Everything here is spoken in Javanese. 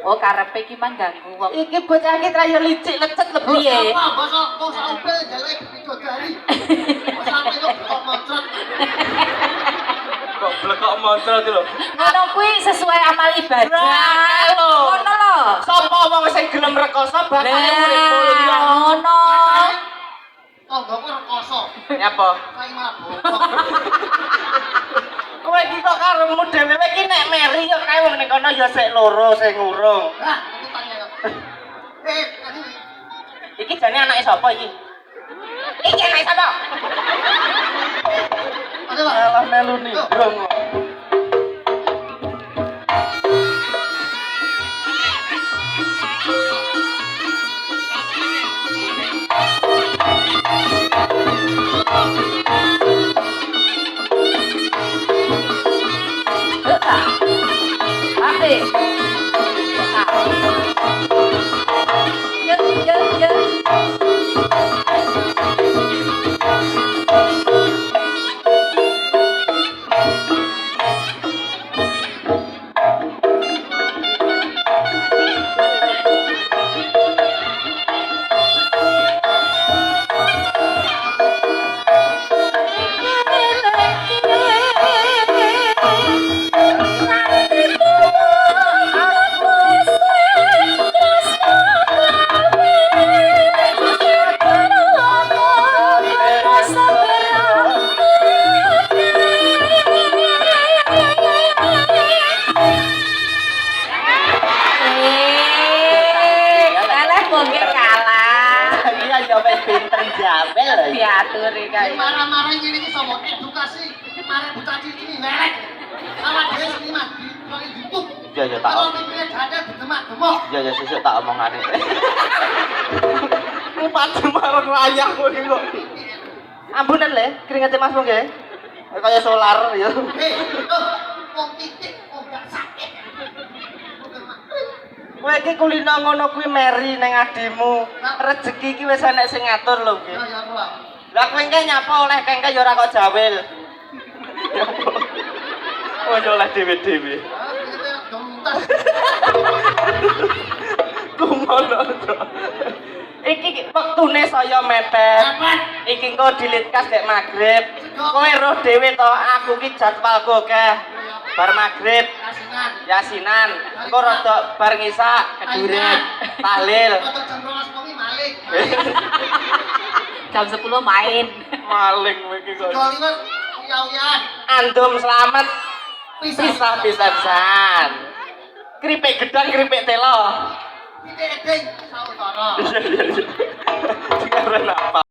Oh, karepe iki mang ganggu wong. Iki bocah iki trayo licik lecet lebu. Piye? Bosok kok sampe jaluk bidodari. Sampe kok mocot. Kok blekok moncrot lho. Ngono kuwi sesuai amal ibadah. Lho. Ngono lho. Sapa wong sing gelem rekoso bakal urip mulya. Ngono. Tonggoku rekoso. Nyapa? Kae mabuk. Kowe iki kok karemu dhewe iki nek meri yo kae wong ning kono ya sik loro sing ngurung. Lah, aku tanya kok. Tadi Iki jane anake sapa iki? Iki anake sapa? ada Pak. Alah melu nindung. Asik. Ye. Iya yo wis pinter jabel. Diatur iki kae. Marah-marah ngene iki sama edukasi. Mare buta diri merek. Awak dhewe seniman di YouTube. Iya ya tak. Kalau mikirnya dadar demak-demok. Iya ya sesuk tak omongane. Ku padu marang layang kowe iki kok. Ampunan le, keringete Mas mong nggih. Kaya solar ya. Wong titik kok gak sakit. Kowe iki kulino ngono kuwi meri ning adimu. Rezeki iki wis enek sing ngatur lho nggih. Ya aku lah. Lah kowe engke nyapa oleh kengke ya ora kok jawil. Oh oleh dhewe-dhewe. Ah, kita dontas. Kumono to. Iki wektune saya mepet. Iki engko dilitkas dek magrib. Kowe roh dhewe to, aku ki jadwalku akeh. Bar magrib Kasinan. yasinan, engko rada bar ngisak keduret, tahlil. Atau jam 12 bengi malih. Jam 10 main. Maling kowe iki kok. Doliwer uya-uyan. Andum selamat pisah-pisahan. Kripik gedang, kripik telo. Titik edeng sautara. Iya. Keren apa?